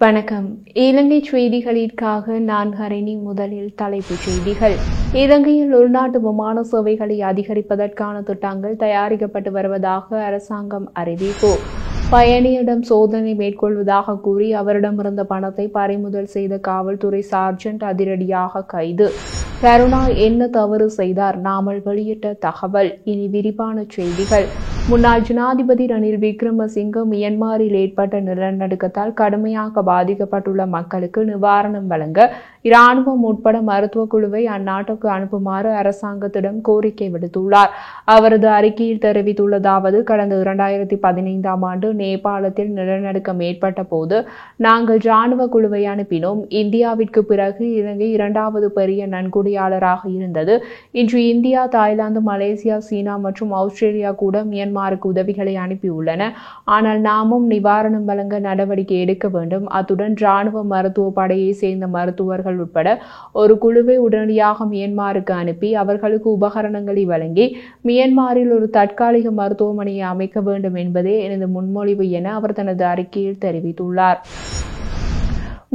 வணக்கம். இலங்கை செய்திகளிற்காக நான் ஹரிணி. முதலில் தலைப்புச் செய்திகள். இலங்கையில் உள்நாட்டு விமான சேவைகளை அதிகரிப்பதற்கான திட்டங்கள் தயாரிக்கப்பட்டு வருவதாக அரசாங்கம் அறிவிப்பு. பயணியிடம் சோதனை மேற்கொள்வதாக கூறி அவரிடமிருந்த பணத்தை பறிமுதல் செய்த காவல்துறை சார்ஜென்ட் அதிரடியாக கைது. கருணா என்ன தவறு செய்தார்? நாமல் வெளியிட்ட தகவல். இனி விரிவான செய்திகள். முன்னாள் ஜனாதிபதி ரணில் விக்ரமசிங்க மியன்மாரில் ஏற்பட்ட நிலநடுக்கத்தால் கடுமையாக பாதிக்கப்பட்டுள்ள மக்களுக்கு நிவாரணம் வழங்க இராணுவம் உட்பட மருத்துவ குழுவை அந்நாட்டுக்கு அனுப்புமாறு அரசாங்கத்திடம் கோரிக்கை விடுத்துள்ளார். அவரது அறிக்கையில் தெரிவித்துள்ளதாவது: கடந்த 2015ஆம் ஆண்டு நேபாளத்தில் நிலநடுக்கம் ஏற்பட்ட போது நாங்கள் இராணுவ குழுவை அனுப்பினோம். இந்தியாவிற்கு பிறகு இலங்கை இரண்டாவது பெரிய நன்கொடையாளராக இருந்தது. இன்று இந்தியா, தாய்லாந்து, மலேசியா, சீனா மற்றும் ஆஸ்திரேலியா கூட மியான்மருக்கு உதவிகளை அனுப்பியுள்ளன. ஆனால் நாமும் நிவாரணம் வழங்க நடவடிக்கை எடுக்க வேண்டும். அத்துடன் இராணுவ மருத்துவ படையை சேர்ந்த மருத்துவர்கள் உட்பட ஒரு குழுவை உடனடியாக மியான்மருக்கு அனுப்பி அவர்களுக்கு உபகரணங்களை வழங்கி மியான்மரில் ஒரு தற்காலிக மருத்துவமனையை அமைக்க வேண்டும் என்பதே எனது முன்மொழிவு என அவர் தனது அறிக்கையில் தெரிவித்துள்ளார்.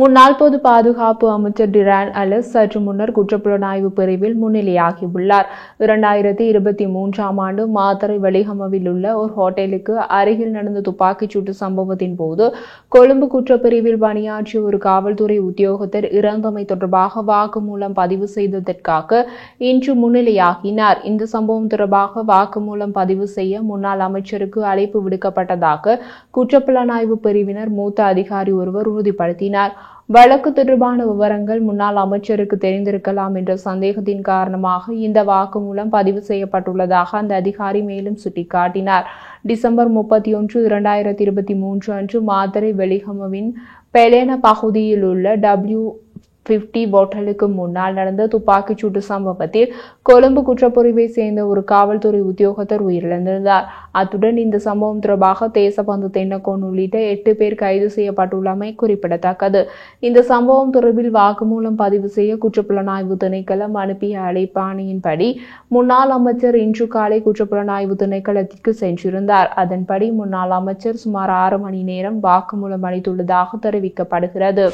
முன்னாள் பொது பாதுகாப்பு அமைச்சர் டிரான் அலஸ் சற்று முன்னர் குற்றப்புலனாய்வு பிரிவில் முன்னிலையாகியுள்ளார். 2023ஆம் ஆண்டு மாத்தறை வெலிகமவில் உள்ள ஒரு ஹோட்டலுக்கு அருகில் நடந்த துப்பாக்கிச்சூட்டு சம்பவத்தின் போது கொழும்பு குற்றப்பிரிவில் பணியாற்றிய ஒரு காவல்துறை உத்தியோகத்தர் இறந்தமை தொடர்பாக வாக்குமூலம் பதிவு செய்ததற்காக இன்று முன்னிலையாகினார். இந்த சம்பவம் தொடர்பாக வாக்குமூலம் பதிவு செய்ய முன்னாள் அமைச்சருக்கு அழைப்பு விடுக்கப்பட்டதாக குற்றப்புலனாய்வு பிரிவினர் மூத்த அதிகாரி ஒருவர் உறுதிப்படுத்தினார். வழக்கு தொடர்பான விவரங்கள் முன்னாள் அமைச்சருக்கு தெரிந்திருக்கலாம் என்ற சந்தேகத்தின் காரணமாக இந்த வாக்குமூலம் பதிவு செய்யப்பட்டுள்ளதாக அந்த அதிகாரி மேலும் சுட்டிக்காட்டினார். டிசம்பர் 31, 2023 அன்று மாத்தறை வெலிகமவின் பெலேன பகுதியில் உள்ள W50 ஹோட்டலுக்கு முன்னால் நடந்த துப்பாக்கிச்சூட்டு சம்பவத்தில் கொழும்பு குற்றப்பிரிவை சேர்ந்த ஒரு காவல்துறை உத்தியோகத்தர் உயிரிழந்திருந்தார். அத்துடன் இந்த சம்பவம் தொடர்பாக தேசபந்து தென்னக்கோன் உள்ளிட்ட 8 பேர் கைது செய்யப்பட்டுள்ளமை குறிப்பிடத்தக்கது. இந்த சம்பவம் தொடர்பில் வாக்குமூலம் பதிவு செய்ய குற்றப்புலனாய்வு திணைக்களம் அனுப்பிய அழைப்பாணையின்படி முன்னாள் அமைச்சர் இன்று காலை குற்றப்புலனாய்வு திணைக்களத்திற்கு சென்றிருந்தார். அதன்படி முன்னாள் அமைச்சர் சுமார் 6 மணி நேரம் வாக்குமூலம் அளித்துள்ளதாக தெரிவிக்கப்படுகிறது.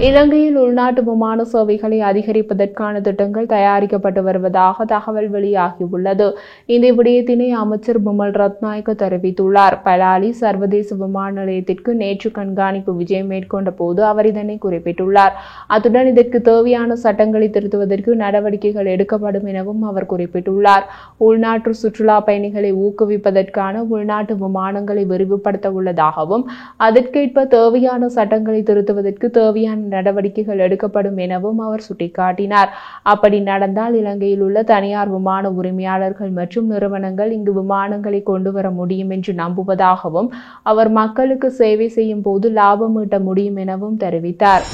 இலங்கையில் உள்நாட்டு விமான சேவைகளை அதிகரிப்பதற்கான திட்டங்கள் தயாரிக்கப்பட்டு வருவதாக தகவல் வெளியாகியுள்ளது. இந்த விடயத்தினை அமைச்சர் பிமல் ரத்நாயக்க தெரிவித்துள்ளார். பலாலி சர்வதேச விமான நிலையத்திற்கு நேற்று கண்காணிப்பு விஜயம் மேற்கொண்ட போது அவர் இதனை குறிப்பிட்டுள்ளார். அத்துடன் இதற்கு தேவையான சட்டங்களை திருத்துவதற்கு நடவடிக்கைகள் எடுக்கப்படும் எனவும் அவர் குறிப்பிட்டுள்ளார். உள்நாட்டு சுற்றுலா பயணிகளை ஊக்குவிப்பதற்கான உள்நாட்டு விமானங்களை விரிவுபடுத்த உள்ளதாகவும் அதற்கேற்ப தேவையான சட்டங்களை திருத்துவதற்கு தேவையான நடவடிக்கைகள் எடுக்கப்படும் எனவும் அவர் சுட்டிக்காட்டினார். அப்படி நடந்தால் இலங்கையில் உள்ள தனியார் விமான உரிமையாளர்கள் மற்றும் நிறுவனங்கள் இங்கு விமானங்களை கொண்டு வர முடியும் என்று நம்புவதாகவும் அவர் மக்களுக்கு சேவை செய்யும் போது லாபம் ஈட்ட முடியும் எனவும் தெரிவித்தார்.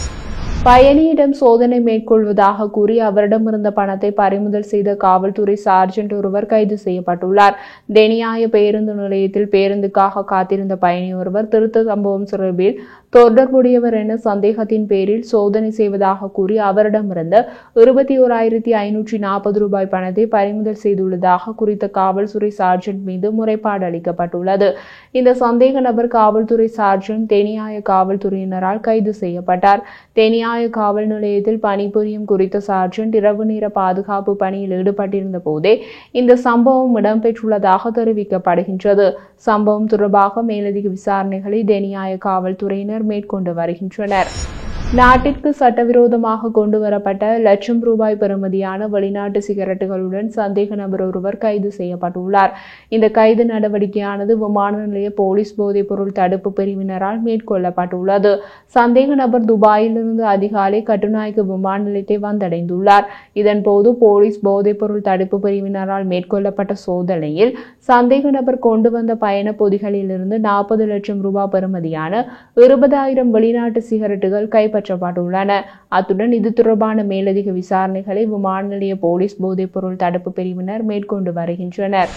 பயணியிடம் சோதனை மேற்கொள்வதாக கூறி அவரிடமிருந்த பணத்தை பறிமுதல் செய்த காவல்துறை சார்ஜென்ட் ஒருவர் கைது செய்யப்பட்டுள்ளார். தெனியாய பேருந்து நிலையத்தில் பேருந்துக்காக காத்திருந்த பயணி ஒருவர் திருத்த சம்பவம் தொடர்பில் தொடர்புடையவர் என சந்தேகத்தின் பேரில் சோதனை செய்வதாக கூறி அவரிடமிருந்த 21,540 ரூபாய் பணத்தை பறிமுதல் செய்துள்ளதாக குறித்த காவல்துறை சார்ஜென்ட் மீது முறைப்பாடு அளிக்கப்பட்டுள்ளது. இந்த சந்தேக நபர் காவல்துறை சார்ஜென்ட் தெனியாய காவல்துறையினரால் கைது செய்யப்பட்டார். தெனியாய காவல் நிலையத்தில் பணிபுரியும் குறித்த சார்ஜென்ட் இரவு நேர பாதுகாப்பு பணியில் ஈடுபட்டிருந்த போதே இந்த சம்பவம் இடம்பெற்றுள்ளதாக தெரிவிக்கப்படுகின்றது. சம்பவம் தொடர்பாக மேலதிக விசாரணைகளை தெனியாய காவல்துறையினர் மேற்கொண்டு வருகின்றனர். நாட்டிற்கு சட்டவிரோதமாக கொண்டு வரப்பட்ட லட்சம் ரூபாய் பெறுமதியான வெளிநாட்டு சிகரெட்டுகளுடன் சந்தேக நபர் ஒருவர் கைது செய்யப்பட்டுள்ளார். இந்த கைது நடவடிக்கையானது விமான நிலைய போலீஸ் போதைப் பொருள் தடுப்பு பிரிவினரால் மேற்கொள்ளப்பட்டுள்ளது. சந்தேக நபர் துபாயிலிருந்து அதிகாலை கட்டுநாயக்க விமான நிலையத்தை வந்தடைந்துள்ளார். இதன்போது போலீஸ் போதைப் பொருள் தடுப்பு பிரிவினரால் மேற்கொள்ளப்பட்ட சோதனையில் சந்தேக நபர் கொண்டு வந்த பயண பொதிகளிலிருந்து 40 லட்சம் ரூபாய் பெறுமதியான 20,000 வெளிநாட்டு சிகரெட்டுகள் கைப்பற்றப்பட்டுள்ளன. அத்துடன் இது தொடர்பான மேலதிக விசாரணைகளை விமான நிலைய போலீஸ் போதைப் பொருள் தடுப்பு பிரிவினர் மேற்கொண்டு வருகின்றனர்.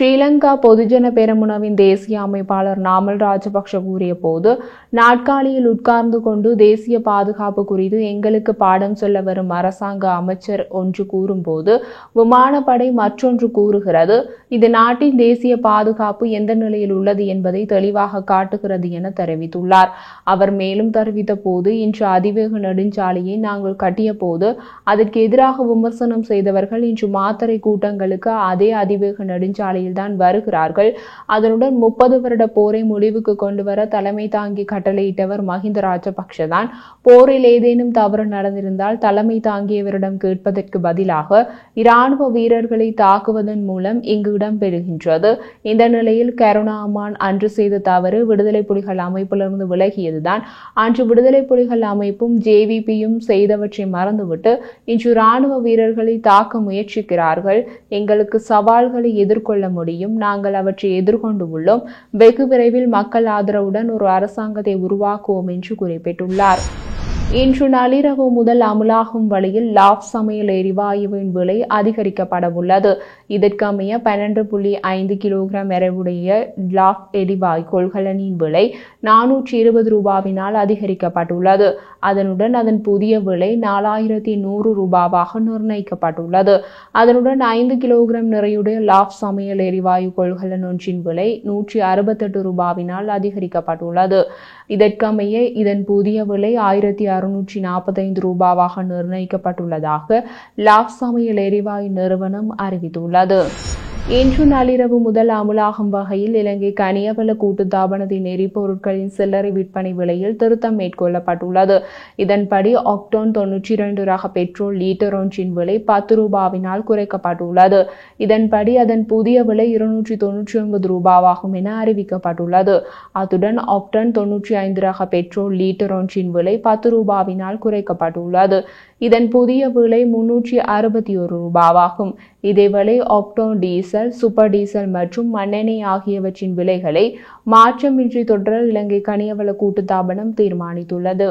ஸ்ரீலங்கா பொதுஜன பெரமுனவின் தேசிய அமைப்பாளர் நாமல் ராஜபக்ஷ கூறிய போது, நாட்காலியில் உட்கார்ந்து கொண்டு தேசிய பாதுகாப்பு குறித்து எங்களுக்கு பாடம் சொல்ல வரும் அரசாங்க அமைச்சர் ஒன்று கூறும்போது விமானப்படை மற்றொன்று கூறுகிறது. இது நாட்டின் தேசிய பாதுகாப்பு எந்த நிலையில் உள்ளது என்பதை தெளிவாக காட்டுகிறது என தெரிவித்துள்ளார். அவர் மேலும் தெரிவித்த போது, இன்று அதிவேக நெடுஞ்சாலையை நாங்கள் கட்டிய போது அதற்கு எதிராக விமர்சனம் செய்தவர்கள் இன்று மாத்தறை கூட்டங்களுக்கு அதே அதிவேக நெடுஞ்சாலை தான் வருகிறார்கள். அதனுடன் 30 வருட போரை முடிவுக்கு கொண்டு வர தலைமை தாங்கி கட்டளையிட்டவர் மஹிந்த ராஜபக்ஷ தான். போரில் ஏதேனும் தவறு நடந்திருந்தால் தலைமை தாங்கியவரிடம் கேட்பதற்கு பதிலாக இராணுவ வீரர்களை தாக்குவதன் மூலம் இங்கு இடம்பெறுகின்றது. இந்த நிலையில் கருணா அம்மான் அன்று செய்த தவறு விடுதலை புலிகள் அமைப்பிலிருந்து விலகியதுதான். அன்று விடுதலை புலிகள் அமைப்பும் ஜேவிபியும் செய்தவற்றை மறந்துவிட்டு இன்று இராணுவ வீரர்களை தாக்க முயற்சிக்கிறார்கள். எங்களுக்கு சவால்களை எதிர்கொள்ள முடியும். நாங்கள் அவற்றை எதிர்கொண்டு உள்ளோம். வெகு விரைவில் மக்கள் ஆதரவுடன் ஒரு அரசாங்கத்தை உருவாக்குவோம் என்று குறிப்பிட்டுள்ளார். இன்று நள்ளிரவு முதல் அமுலாகும் வழியில் லாப் சமையல் எரிவாயுவின் விலை அதிகரிக்கப்பட உள்ளது. இதற்கமைய 12.5 கிலோகிராம் எடையுடைய லாப் எரிவாயு கொள்கலனின் விலை 420 ரூபாவினால் அதிகரிக்கப்பட்டுள்ளது. அதனுடன் அதன் புதிய விலை 4100 ரூபாவாக நிர்ணயிக்கப்பட்டுள்ளது. அதனுடன் 5 கிலோகிராம் நிறையுடைய லாப் சமையல் எரிவாயு கொள்கலன் ஒன்றின் விலை 168 ரூபாவினால் அதிகரிக்கப்பட்டுள்ளது. இதற்கமைய இதன் புதிய விலை 1645 ரூபாவாக நிர்ணயிக்கப்பட்டுள்ளதாக லாப் சமையல் எரிவாயு நிறுவனம் அறிவித்துள்ளது. இன்று நள்ளிரவு முதல் அமுலாகும் வகையில் இலங்கை கனியவள கூட்டுத்தாபனத்தின் எரிபொருட்களின் சில்லறை விற்பனை விலையில் திருத்தம் மேற்கொள்ளப்பட்டுள்ளது. இதன்படி ஆக்டோன் 92 ரக பெட்ரோல் லீட்டர் ஒன்றின் விலை 10 ரூபாவினால் குறைக்கப்பட்டுள்ளது. இதன்படி அதன் புதிய விலை 299 ரூபாவாகும் என அறிவிக்கப்பட்டுள்ளது. அத்துடன் ஆக்டன் 95 ரக பெட்ரோல் லீட்டர் ஒன்றின் விலை 10 ரூபாவினால் குறைக்கப்பட்டுள்ளது. இதன் புதிய விலை 361 ரூபாவாகும். இதேவேளை ஆக்டோன் டீசல், சூப்பர் டீசல் மற்றும் மண்ணெண்ணெய் ஆகியவற்றின் விலைகளை மாற்றமின்றி தொடர இலங்கை கனியவள கூட்டுத்தாபனம் தீர்மானித்துள்ளது.